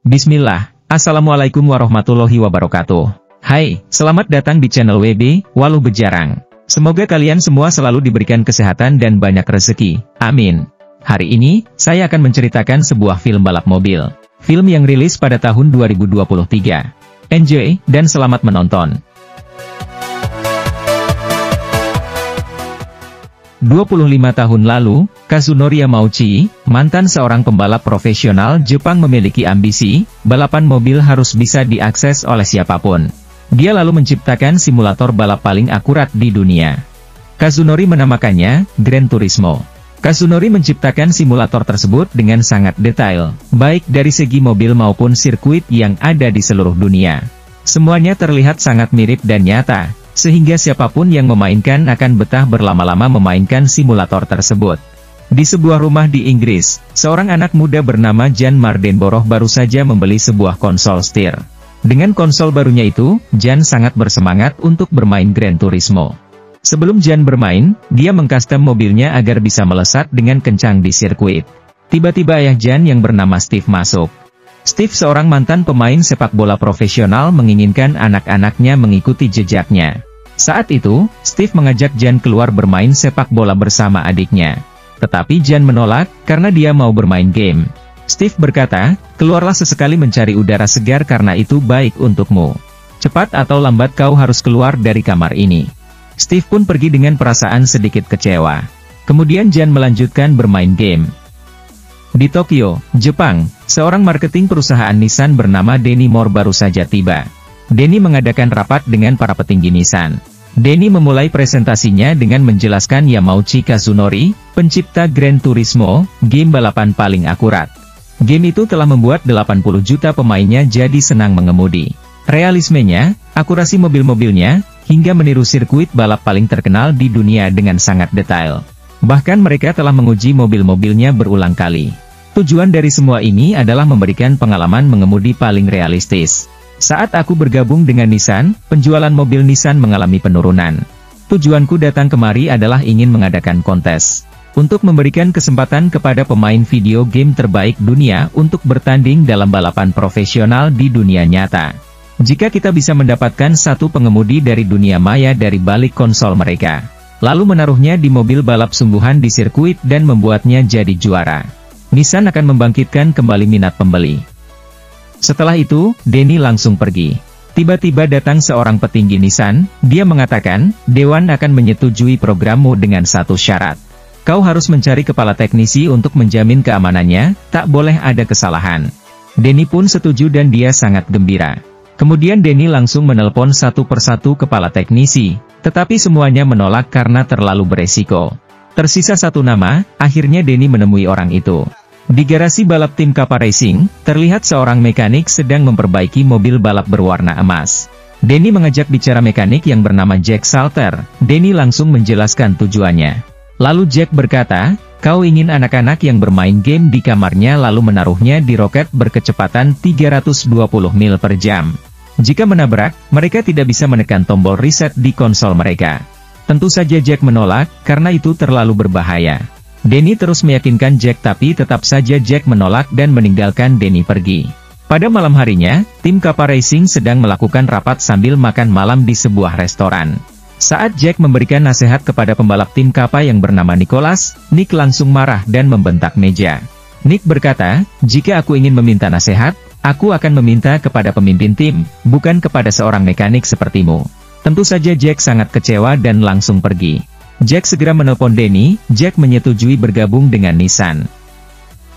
Bismillah, Assalamualaikum warahmatullahi wabarakatuh. Hai, selamat datang di channel WB, Waluh Bejarang. Semoga kalian semua selalu diberikan kesehatan dan banyak rezeki, amin. Hari ini, saya akan menceritakan sebuah film balap mobil. Film yang rilis pada tahun 2023. Enjoy, dan selamat menonton. 25 tahun lalu, Kazunori Yamauchi, mantan seorang pembalap profesional Jepang memiliki ambisi, balapan mobil harus bisa diakses oleh siapapun. Dia lalu menciptakan simulator balap paling akurat di dunia. Kazunori menamakannya Gran Turismo. Kazunori menciptakan simulator tersebut dengan sangat detail, baik dari segi mobil maupun sirkuit yang ada di seluruh dunia. Semuanya terlihat sangat mirip dan nyata, sehingga siapapun yang memainkan akan betah berlama-lama memainkan simulator tersebut. Di sebuah rumah di Inggris, seorang anak muda bernama Jan Mardenborough baru saja membeli sebuah konsol setir. Dengan konsol barunya itu, Jan sangat bersemangat untuk bermain Gran Turismo. Sebelum Jan bermain, dia mengcustom mobilnya agar bisa melesat dengan kencang di sirkuit. Tiba-tiba ayah Jan yang bernama Steve masuk. Steve, seorang mantan pemain sepak bola profesional, menginginkan anak-anaknya mengikuti jejaknya. Saat itu, Steve mengajak Jan keluar bermain sepak bola bersama adiknya. Tetapi Jan menolak, karena dia mau bermain game. Steve berkata, "Keluarlah sesekali mencari udara segar karena itu baik untukmu. Cepat atau lambat kau harus keluar dari kamar ini." Steve pun pergi dengan perasaan sedikit kecewa. Kemudian Jan melanjutkan bermain game. Di Tokyo, Jepang, seorang marketing perusahaan Nissan bernama Denny Moore baru saja tiba. Denny mengadakan rapat dengan para petinggi Nissan. Denny memulai presentasinya dengan menjelaskan Yamauchi Kazunori, pencipta Gran Turismo, game balapan paling akurat. Game itu telah membuat 80 juta pemainnya jadi senang mengemudi. Realismenya, akurasi mobil-mobilnya, hingga meniru sirkuit balap paling terkenal di dunia dengan sangat detail. Bahkan mereka telah menguji mobil-mobilnya berulang kali. Tujuan dari semua ini adalah memberikan pengalaman mengemudi paling realistis. Saat aku bergabung dengan Nissan, penjualan mobil Nissan mengalami penurunan. Tujuanku datang kemari adalah ingin mengadakan kontes. Untuk memberikan kesempatan kepada pemain video game terbaik dunia untuk bertanding dalam balapan profesional di dunia nyata. Jika kita bisa mendapatkan satu pengemudi dari dunia maya dari balik konsol mereka, lalu menaruhnya di mobil balap sungguhan di sirkuit dan membuatnya jadi juara, Nissan akan membangkitkan kembali minat pembeli. Setelah itu, Denny langsung pergi. Tiba-tiba datang seorang petinggi Nissan, dia mengatakan, "Dewan akan menyetujui programmu dengan satu syarat. Kau harus mencari kepala teknisi untuk menjamin keamanannya, tak boleh ada kesalahan." Denny pun setuju dan dia sangat gembira. Kemudian Denny langsung menelpon satu persatu kepala teknisi, tetapi semuanya menolak karena terlalu beresiko. Tersisa satu nama, akhirnya Denny menemui orang itu. Di garasi balap tim Kappa Racing, terlihat seorang mekanik sedang memperbaiki mobil balap berwarna emas. Denny mengajak bicara mekanik yang bernama Jack Salter. Denny langsung menjelaskan tujuannya. Lalu Jack berkata, "Kau ingin anak-anak yang bermain game di kamarnya lalu menaruhnya di roket berkecepatan 320 mil per jam. Jika menabrak, mereka tidak bisa menekan tombol reset di konsol mereka." Tentu saja Jack menolak, karena itu terlalu berbahaya. Denny terus meyakinkan Jack tapi tetap saja Jack menolak dan meninggalkan Denny pergi. Pada malam harinya, tim Kappa Racing sedang melakukan rapat sambil makan malam di sebuah restoran. Saat Jack memberikan nasihat kepada pembalap tim Kappa yang bernama Nicholas, Nick langsung marah dan membentak meja. Nick berkata, "Jika aku ingin meminta nasihat, aku akan meminta kepada pemimpin tim, bukan kepada seorang mekanik sepertimu." Tentu saja Jack sangat kecewa dan langsung pergi. Jack segera menelpon Denny. Jack menyetujui bergabung dengan Nissan.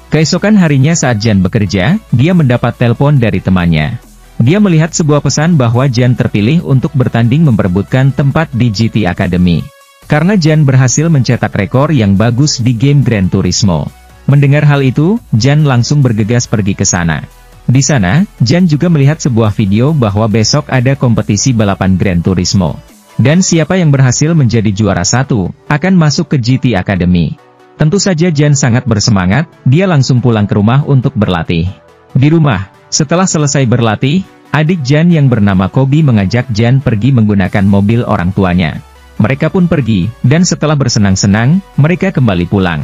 Keesokan harinya saat Jan bekerja, dia mendapat telepon dari temannya. Dia melihat sebuah pesan bahwa Jan terpilih untuk bertanding memperebutkan tempat di GT Academy. Karena Jan berhasil mencetak rekor yang bagus di game Gran Turismo. Mendengar hal itu, Jan langsung bergegas pergi ke sana. Di sana, Jan juga melihat sebuah video bahwa besok ada kompetisi balapan Gran Turismo. Dan siapa yang berhasil menjadi juara satu, akan masuk ke GT Academy. Tentu saja Jan sangat bersemangat, dia langsung pulang ke rumah untuk berlatih. Di rumah, setelah selesai berlatih, adik Jan yang bernama Kobi mengajak Jan pergi menggunakan mobil orang tuanya. Mereka pun pergi, dan setelah bersenang-senang, mereka kembali pulang.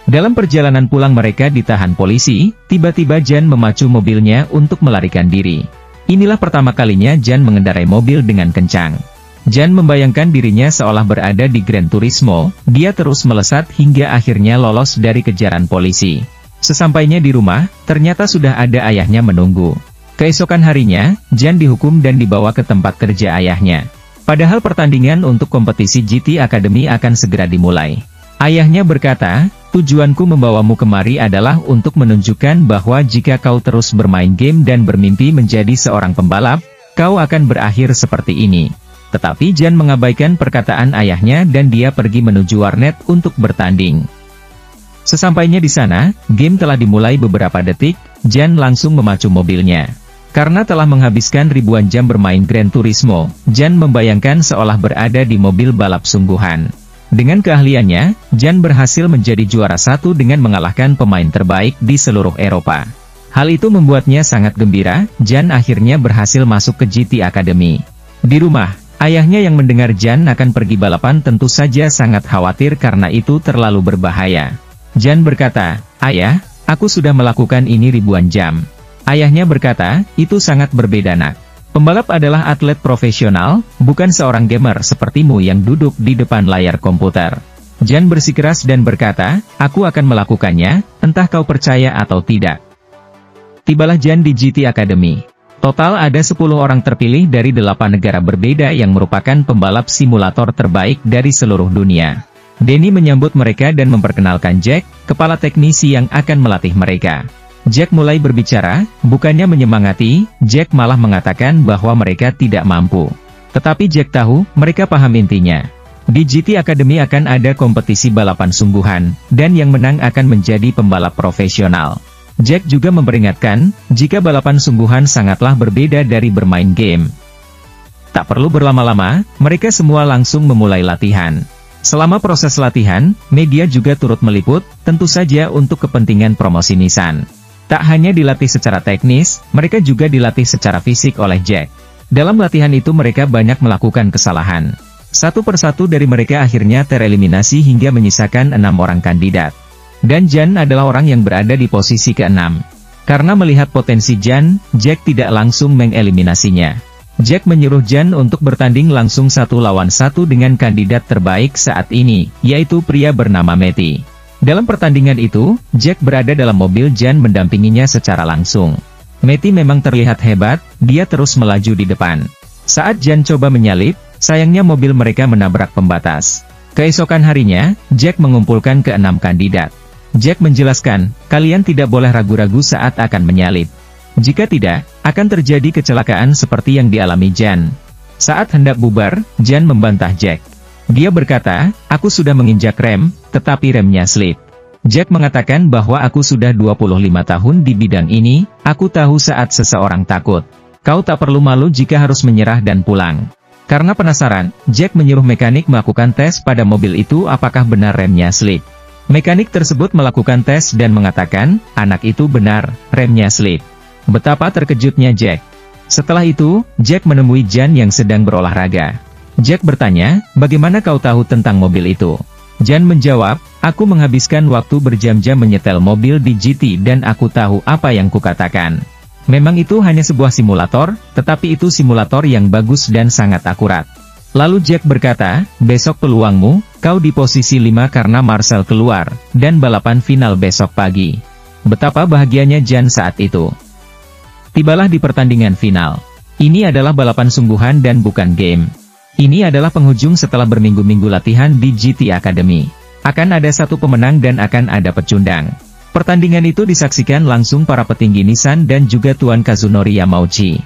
Dalam perjalanan pulang mereka ditahan polisi, tiba-tiba Jan memacu mobilnya untuk melarikan diri. Inilah pertama kalinya Jan mengendarai mobil dengan kencang. Jan membayangkan dirinya seolah berada di Gran Turismo, dia terus melesat hingga akhirnya lolos dari kejaran polisi. Sesampainya di rumah, ternyata sudah ada ayahnya menunggu. Keesokan harinya, Jan dihukum dan dibawa ke tempat kerja ayahnya. Padahal pertandingan untuk kompetisi GT Academy akan segera dimulai. Ayahnya berkata, "Tujuanku membawamu kemari adalah untuk menunjukkan bahwa jika kau terus bermain game dan bermimpi menjadi seorang pembalap, kau akan berakhir seperti ini." Tetapi Jan mengabaikan perkataan ayahnya dan dia pergi menuju warnet untuk bertanding. Sesampainya di sana, game telah dimulai beberapa detik, Jan langsung memacu mobilnya. Karena telah menghabiskan ribuan jam bermain Gran Turismo, Jan membayangkan seolah berada di mobil balap sungguhan. Dengan keahliannya, Jan berhasil menjadi juara satu dengan mengalahkan pemain terbaik di seluruh Eropa. Hal itu membuatnya sangat gembira, Jan akhirnya berhasil masuk ke GT Academy. Di rumah, ayahnya yang mendengar Jan akan pergi balapan tentu saja sangat khawatir karena itu terlalu berbahaya. Jan berkata, "Ayah, aku sudah melakukan ini ribuan jam." Ayahnya berkata, "Itu sangat berbeda nak. Pembalap adalah atlet profesional, bukan seorang gamer sepertimu yang duduk di depan layar komputer." Jan bersikeras dan berkata, "Aku akan melakukannya, entah kau percaya atau tidak." Tibalah Jan di GT Academy. Total ada 10 orang terpilih dari 8 negara berbeda yang merupakan pembalap simulator terbaik dari seluruh dunia. Denny menyambut mereka dan memperkenalkan Jack, kepala teknisi yang akan melatih mereka. Jack mulai berbicara, bukannya menyemangati, Jack malah mengatakan bahwa mereka tidak mampu. Tetapi Jack tahu, mereka paham intinya. Di GT Academy akan ada kompetisi balapan sungguhan, dan yang menang akan menjadi pembalap profesional. Jack juga memperingatkan, jika balapan sungguhan sangatlah berbeda dari bermain game. Tak perlu berlama-lama, mereka semua langsung memulai latihan. Selama proses latihan, media juga turut meliput, tentu saja untuk kepentingan promosi Nissan. Tak hanya dilatih secara teknis, mereka juga dilatih secara fisik oleh Jack. Dalam latihan itu mereka banyak melakukan kesalahan. Satu persatu dari mereka akhirnya tereliminasi hingga menyisakan 6 orang kandidat. Dan Jan adalah orang yang berada di posisi ke-6. Karena melihat potensi Jan, Jack tidak langsung mengeliminasinya. Jack menyuruh Jan untuk bertanding langsung 1 lawan 1 dengan kandidat terbaik saat ini, yaitu pria bernama Matty. Dalam pertandingan itu, Jack berada dalam mobil Jan mendampinginya secara langsung. Matty memang terlihat hebat, dia terus melaju di depan. Saat Jan coba menyalip, sayangnya mobil mereka menabrak pembatas. Keesokan harinya, Jack mengumpulkan ke-6 kandidat. Jack menjelaskan, "Kalian tidak boleh ragu-ragu saat akan menyalip. Jika tidak, akan terjadi kecelakaan seperti yang dialami Jan." Saat hendak bubar, Jan membantah Jack. Dia berkata, "Aku sudah menginjak rem, tetapi remnya slip." Jack mengatakan bahwa aku sudah 25 tahun di bidang ini, aku tahu saat seseorang takut. Kau tak perlu malu jika harus menyerah dan pulang. Karena penasaran, Jack menyuruh mekanik melakukan tes pada mobil itu apakah benar remnya slip. Mekanik tersebut melakukan tes dan mengatakan, anak itu benar, remnya slip. Betapa terkejutnya Jack. Setelah itu, Jack menemui Jan yang sedang berolahraga. Jack bertanya, "Bagaimana kau tahu tentang mobil itu?" Jan menjawab, "Aku menghabiskan waktu berjam-jam menyetel mobil di GT dan aku tahu apa yang kukatakan. Memang itu hanya sebuah simulator, tetapi itu simulator yang bagus dan sangat akurat." Lalu Jack berkata, "Besok peluangmu, kau di posisi 5 karena Marcel keluar, dan balapan final besok pagi." Betapa bahagianya Jan saat itu. Tibalah di pertandingan final. Ini adalah balapan sungguhan dan bukan game. Ini adalah penghujung setelah berminggu-minggu latihan di GT Academy. Akan ada satu pemenang dan akan ada pecundang. Pertandingan itu disaksikan langsung para petinggi Nissan dan juga Tuan Kazunori Yamauchi.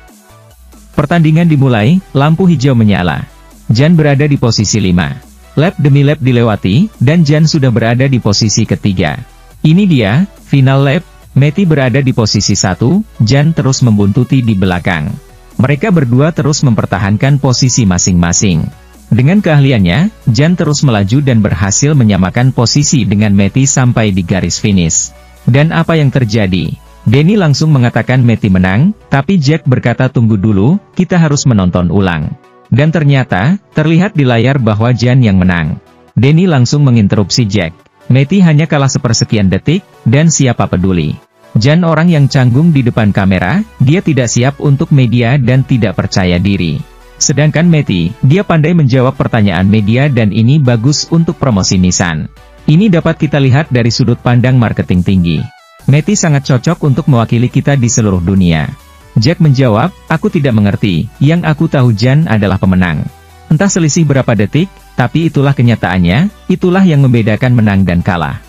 Pertandingan dimulai, lampu hijau menyala. Jan berada di posisi 5. Lap demi lap dilewati, dan Jan sudah berada di posisi ketiga. Ini dia, final lap, Matty berada di posisi 1, Jan terus membuntuti di belakang. Mereka berdua terus mempertahankan posisi masing-masing. Dengan keahliannya, Jan terus melaju dan berhasil menyamakan posisi dengan Matty sampai di garis finish. Dan apa yang terjadi? Denny langsung mengatakan Matty menang, tapi Jack berkata tunggu dulu, kita harus menonton ulang. Dan ternyata, terlihat di layar bahwa Jan yang menang. Denny langsung menginterupsi Jack. Meti hanya kalah sepersekian detik, dan siapa peduli. Jan orang yang canggung di depan kamera, dia tidak siap untuk media dan tidak percaya diri. Sedangkan Meti, dia pandai menjawab pertanyaan media dan ini bagus untuk promosi Nissan. Ini dapat kita lihat dari sudut pandang marketing tinggi. Meti sangat cocok untuk mewakili kita di seluruh dunia. Jack menjawab, aku tidak mengerti, yang aku tahu Jan adalah pemenang. Entah selisih berapa detik, tapi itulah kenyataannya, itulah yang membedakan menang dan kalah.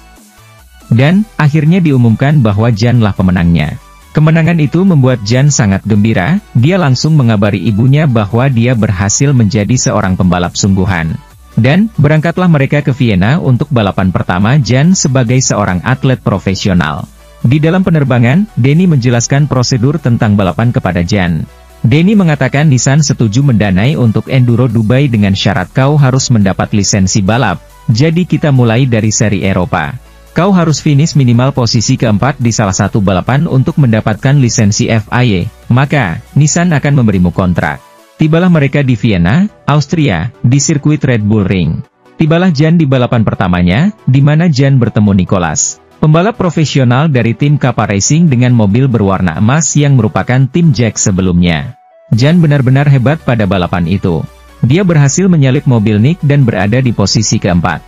Dan, akhirnya diumumkan bahwa Janlah pemenangnya. Kemenangan itu membuat Jan sangat gembira, dia langsung mengabari ibunya bahwa dia berhasil menjadi seorang pembalap sungguhan. Dan, berangkatlah mereka ke Vienna untuk balapan pertama Jan sebagai seorang atlet profesional. Di dalam penerbangan, Denny menjelaskan prosedur tentang balapan kepada Jan. Denny mengatakan Nissan setuju mendanai untuk Enduro Dubai dengan syarat kau harus mendapat lisensi balap, jadi kita mulai dari seri Eropa. Kau harus finish minimal posisi keempat di salah satu balapan untuk mendapatkan lisensi FIA, maka, Nissan akan memberimu kontrak. Tibalah mereka di Vienna, Austria, di sirkuit Red Bull Ring. Tibalah Jan di balapan pertamanya, di mana Jan bertemu Nicholas, pembalap profesional dari tim Kappa Racing dengan mobil berwarna emas yang merupakan tim Jack sebelumnya. Jan benar-benar hebat pada balapan itu. Dia berhasil menyalip mobil Nick dan berada di posisi keempat.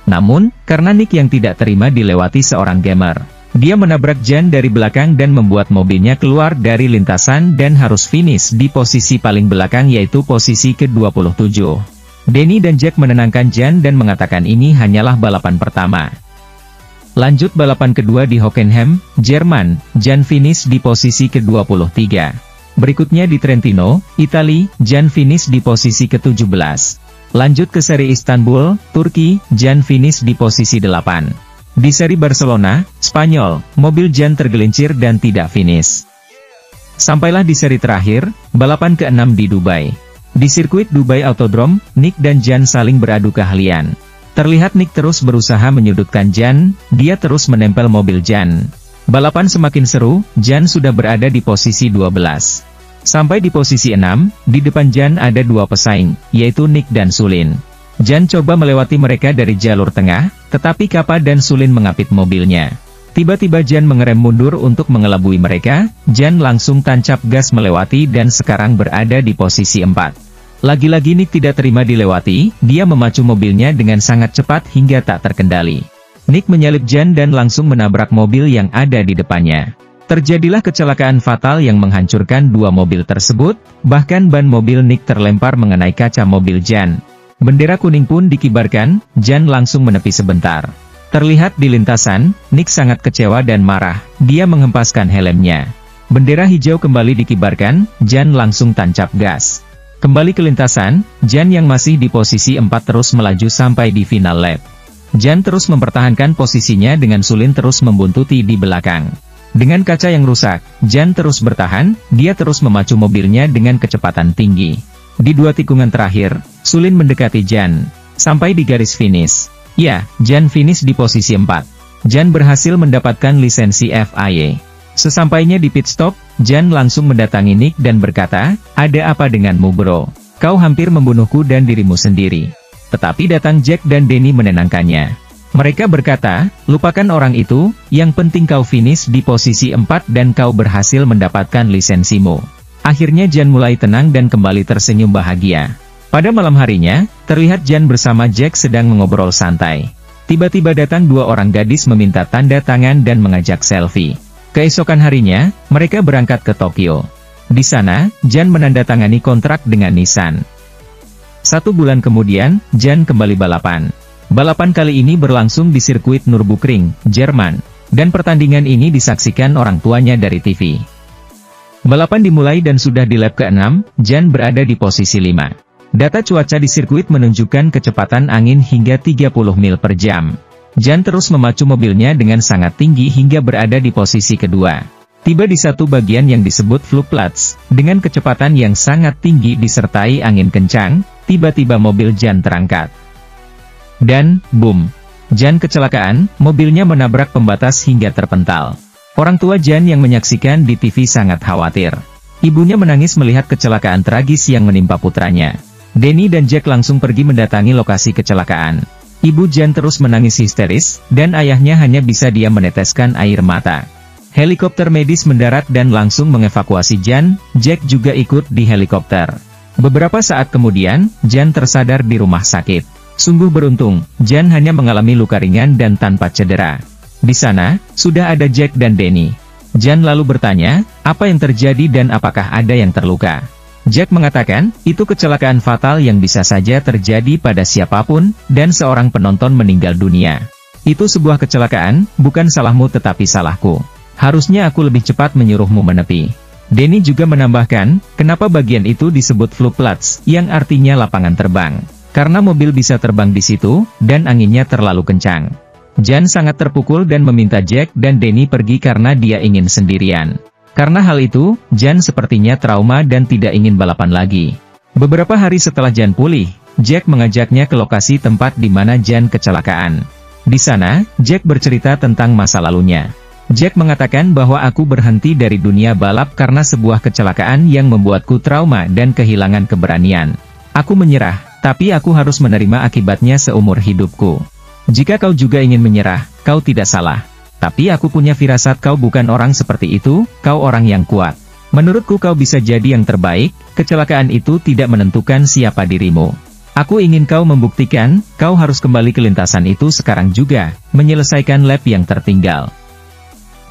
Namun, karena Nick yang tidak terima dilewati seorang gamer, dia menabrak Jan dari belakang dan membuat mobilnya keluar dari lintasan dan harus finish di posisi paling belakang yaitu posisi ke-27. Denny dan Jack menenangkan Jan dan mengatakan ini hanyalah balapan pertama. Lanjut balapan kedua di Hockenheim, Jerman, Jan finish di posisi ke-23. Berikutnya di Trentino, Italia, Jan finish di posisi ke-17. Lanjut ke seri Istanbul, Turki, Jan finish di posisi 8. Di seri Barcelona, Spanyol, mobil Jan tergelincir dan tidak finish. Sampailah di seri terakhir, balapan ke-6 di Dubai. Di sirkuit Dubai Autodrome, Nick dan Jan saling beradu keahlian. Terlihat Nick terus berusaha menyudutkan Jan, dia terus menempel mobil Jan. Balapan semakin seru, Jan sudah berada di posisi 12. Sampai di posisi 6, di depan Jan ada dua pesaing, yaitu Nick dan Sulin. Jan coba melewati mereka dari jalur tengah, tetapi Kappa dan Sulin mengapit mobilnya. Tiba-tiba Jan mengerem mundur untuk mengelabui mereka, Jan langsung tancap gas melewati dan sekarang berada di posisi 4. Lagi-lagi Nick tidak terima dilewati, dia memacu mobilnya dengan sangat cepat hingga tak terkendali. Nick menyalip Jan dan langsung menabrak mobil yang ada di depannya. Terjadilah kecelakaan fatal yang menghancurkan dua mobil tersebut, bahkan ban mobil Nick terlempar mengenai kaca mobil Jan. Bendera kuning pun dikibarkan, Jan langsung menepi sebentar. Terlihat di lintasan, Nick sangat kecewa dan marah, dia menghempaskan helmnya. Bendera hijau kembali dikibarkan, Jan langsung tancap gas. Kembali ke lintasan, Jan yang masih di posisi 4 terus melaju sampai di final lap. Jan terus mempertahankan posisinya dengan Sulin terus membuntuti di belakang. Dengan kaca yang rusak, Jan terus bertahan, dia terus memacu mobilnya dengan kecepatan tinggi. Di dua tikungan terakhir, Sulin mendekati Jan. Sampai di garis finish. Ya, Jan finish di posisi 4. Jan berhasil mendapatkan lisensi FIA. Sesampainya di pit stop, Jan langsung mendatangi Nick dan berkata, ada apa denganmu bro? Kau hampir membunuhku dan dirimu sendiri. Tetapi datang Jack dan Denny menenangkannya. Mereka berkata, lupakan orang itu, yang penting kau finish di posisi 4 dan kau berhasil mendapatkan lisensimu. Akhirnya Jan mulai tenang dan kembali tersenyum bahagia. Pada malam harinya, terlihat Jan bersama Jack sedang mengobrol santai. Tiba-tiba datang dua orang gadis meminta tanda tangan dan mengajak selfie. Keesokan harinya, mereka berangkat ke Tokyo. Di sana, Jan menandatangani kontrak dengan Nissan. 1 bulan kemudian, Jan kembali balapan. Balapan kali ini berlangsung di sirkuit Nürburgring, Jerman, dan pertandingan ini disaksikan orang tuanya dari TV. Balapan dimulai dan sudah di lap ke-6, Jan berada di posisi 5. Data cuaca di sirkuit menunjukkan kecepatan angin hingga 30 mil per jam. Jan terus memacu mobilnya dengan sangat tinggi hingga berada di posisi kedua. Tiba di satu bagian yang disebut Flugplatz, dengan kecepatan yang sangat tinggi disertai angin kencang, tiba-tiba mobil Jan terangkat. Dan, boom! Jan kecelakaan, mobilnya menabrak pembatas hingga terpental. Orang tua Jan yang menyaksikan di TV sangat khawatir. Ibunya menangis melihat kecelakaan tragis yang menimpa putranya. Denny dan Jack langsung pergi mendatangi lokasi kecelakaan. Ibu Jan terus menangis histeris, dan ayahnya hanya bisa diam meneteskan air mata. Helikopter medis mendarat dan langsung mengevakuasi Jan. Jack juga ikut di helikopter. Beberapa saat kemudian, Jan tersadar di rumah sakit. Sungguh beruntung, Jan hanya mengalami luka ringan dan tanpa cedera. Di sana, sudah ada Jack dan Danny. Jan lalu bertanya, apa yang terjadi dan apakah ada yang terluka? Jack mengatakan, itu kecelakaan fatal yang bisa saja terjadi pada siapapun, dan seorang penonton meninggal dunia. Itu sebuah kecelakaan, bukan salahmu tetapi salahku. Harusnya aku lebih cepat menyuruhmu menepi. Danny juga menambahkan, kenapa bagian itu disebut flugplatz, yang artinya lapangan terbang. Karena mobil bisa terbang di situ, dan anginnya terlalu kencang. Jan sangat terpukul dan meminta Jack dan Danny pergi karena dia ingin sendirian. Karena hal itu, Jan sepertinya trauma dan tidak ingin balapan lagi. Beberapa hari setelah Jan pulih, Jack mengajaknya ke lokasi tempat di mana Jan kecelakaan. Di sana, Jack bercerita tentang masa lalunya. Jack mengatakan bahwa aku berhenti dari dunia balap karena sebuah kecelakaan yang membuatku trauma dan kehilangan keberanian. Aku menyerah, tapi aku harus menerima akibatnya seumur hidupku. Jika kau juga ingin menyerah, kau tidak salah. Tapi aku punya firasat kau bukan orang seperti itu, kau orang yang kuat. Menurutku kau bisa jadi yang terbaik, kecelakaan itu tidak menentukan siapa dirimu. Aku ingin kau membuktikan, kau harus kembali ke lintasan itu sekarang juga, menyelesaikan lap yang tertinggal.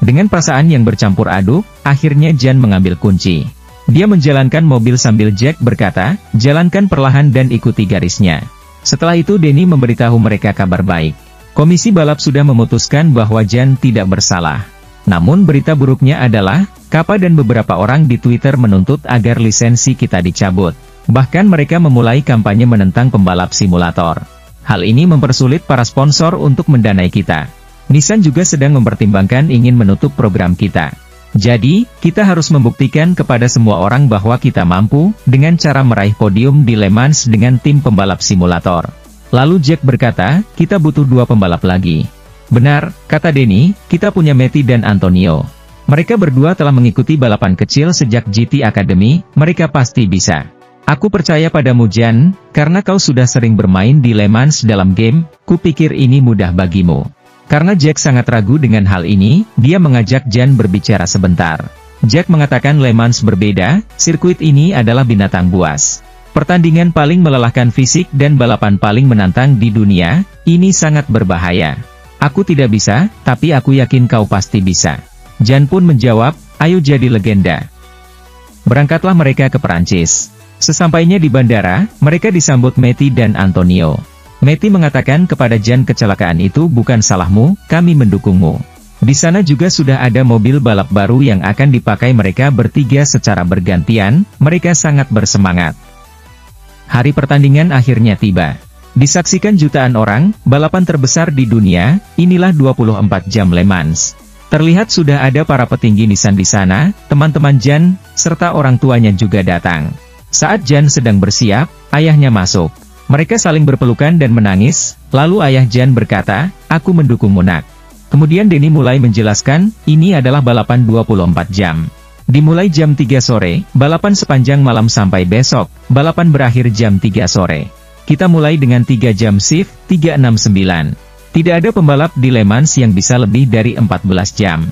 Dengan perasaan yang bercampur aduk, akhirnya Jan mengambil kunci. Dia menjalankan mobil sambil Jack berkata, jalankan perlahan dan ikuti garisnya. Setelah itu Danny memberitahu mereka kabar baik. Komisi balap sudah memutuskan bahwa Jan tidak bersalah. Namun berita buruknya adalah, Kappa dan beberapa orang di Twitter menuntut agar lisensi kita dicabut. Bahkan mereka memulai kampanye menentang pembalap simulator. Hal ini mempersulit para sponsor untuk mendanai kita. Nissan juga sedang mempertimbangkan ingin menutup program kita. Jadi, kita harus membuktikan kepada semua orang bahwa kita mampu, dengan cara meraih podium di Le Mans dengan tim pembalap simulator. Lalu Jack berkata, kita butuh 2 pembalap lagi. Benar, kata Danny, kita punya Matty dan Antonio. Mereka berdua telah mengikuti balapan kecil sejak GT Academy, mereka pasti bisa. Aku percaya padamu Jan, karena kau sudah sering bermain di Le Mans dalam game, kupikir ini mudah bagimu. Karena Jack sangat ragu dengan hal ini, dia mengajak Jan berbicara sebentar. Jack mengatakan Le Mans berbeda, sirkuit ini adalah binatang buas. Pertandingan paling melelahkan fisik dan balapan paling menantang di dunia, ini sangat berbahaya. Aku tidak bisa, tapi aku yakin kau pasti bisa. Jan pun menjawab, ayo jadi legenda. Berangkatlah mereka ke Perancis. Sesampainya di bandara, mereka disambut Matty dan Antonio. Matty mengatakan kepada Jan kecelakaan itu bukan salahmu, kami mendukungmu. Di sana juga sudah ada mobil balap baru yang akan dipakai mereka bertiga secara bergantian, mereka sangat bersemangat. Hari pertandingan akhirnya tiba. Disaksikan jutaan orang, balapan terbesar di dunia, inilah 24 jam Le Mans. Terlihat sudah ada para petinggi Nissan di sana, teman-teman Jan, serta orang tuanya juga datang. Saat Jan sedang bersiap, ayahnya masuk. Mereka saling berpelukan dan menangis, lalu ayah Jan berkata, aku mendukungmu nak. Kemudian Danny mulai menjelaskan, ini adalah balapan 24 jam. Dimulai jam 3 sore, balapan sepanjang malam sampai besok, balapan berakhir jam 3 sore. Kita mulai dengan 3 jam shift, 369. Tidak ada pembalap di Le Mans yang bisa lebih dari 14 jam.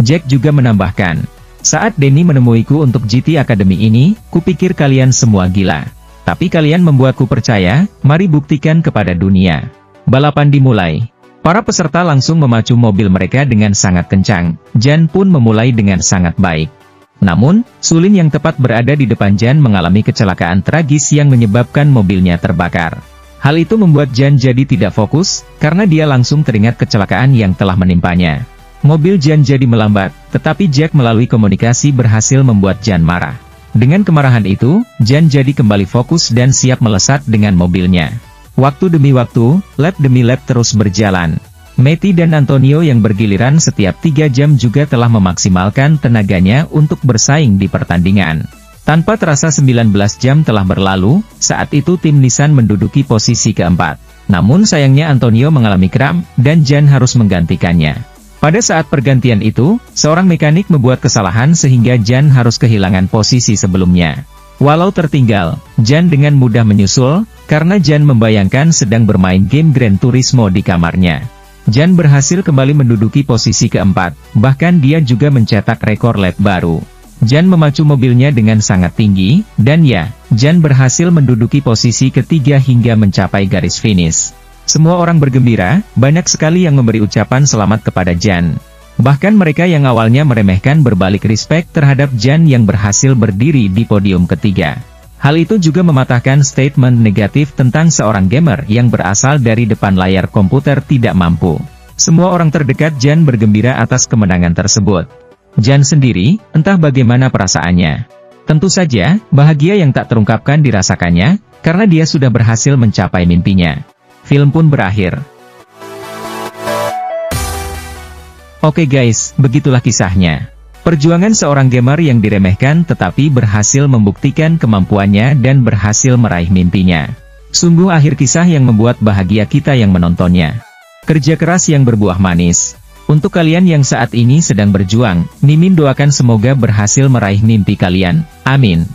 Jack juga menambahkan, saat Danny menemuiku untuk GT Academy ini, kupikir kalian semua gila. Tapi kalian membuatku percaya, mari buktikan kepada dunia. Balapan dimulai. Para peserta langsung memacu mobil mereka dengan sangat kencang, Jan pun memulai dengan sangat baik. Namun, sulin yang tepat berada di depan Jan mengalami kecelakaan tragis yang menyebabkan mobilnya terbakar. Hal itu membuat Jan jadi tidak fokus, karena dia langsung teringat kecelakaan yang telah menimpanya. Mobil Jan jadi melambat, tetapi Jack melalui komunikasi berhasil membuat Jan marah. Dengan kemarahan itu, Jan jadi kembali fokus dan siap melesat dengan mobilnya. Waktu demi waktu, lap demi lap terus berjalan. Matty dan Antonio yang bergiliran setiap 3 jam juga telah memaksimalkan tenaganya untuk bersaing di pertandingan. Tanpa terasa 19 jam telah berlalu, saat itu tim Nissan menduduki posisi keempat. Namun sayangnya Antonio mengalami kram, dan Jan harus menggantikannya. Pada saat pergantian itu, seorang mekanik membuat kesalahan sehingga Jan harus kehilangan posisi sebelumnya. Walau tertinggal, Jan dengan mudah menyusul, karena Jan membayangkan sedang bermain game Gran Turismo di kamarnya. Jan berhasil kembali menduduki posisi keempat, bahkan dia juga mencetak rekor lap baru. Jan memacu mobilnya dengan sangat tinggi, dan ya, Jan berhasil menduduki posisi ketiga hingga mencapai garis finish. Semua orang bergembira, banyak sekali yang memberi ucapan selamat kepada Jan. Bahkan mereka yang awalnya meremehkan berbalik respect terhadap Jan yang berhasil berdiri di podium ketiga. Hal itu juga mematahkan statement negatif tentang seorang gamer yang berasal dari depan layar komputer tidak mampu. Semua orang terdekat Jan bergembira atas kemenangan tersebut. Jan sendiri, entah bagaimana perasaannya. Tentu saja, bahagia yang tak terungkapkan dirasakannya, karena dia sudah berhasil mencapai mimpinya. Film pun berakhir. Oke guys, begitulah kisahnya. Perjuangan seorang gamer yang diremehkan tetapi berhasil membuktikan kemampuannya dan berhasil meraih mimpinya. Sungguh akhir kisah yang membuat bahagia kita yang menontonnya. Kerja keras yang berbuah manis. Untuk kalian yang saat ini sedang berjuang, Mimin doakan semoga berhasil meraih mimpi kalian. Amin.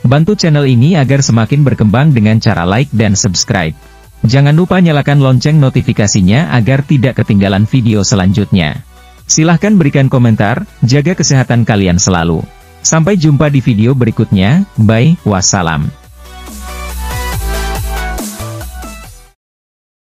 Bantu channel ini agar semakin berkembang dengan cara like dan subscribe. Jangan lupa nyalakan lonceng notifikasinya agar tidak ketinggalan video selanjutnya. Silahkan berikan komentar, jaga kesehatan kalian selalu. Sampai jumpa di video berikutnya, bye, wassalam.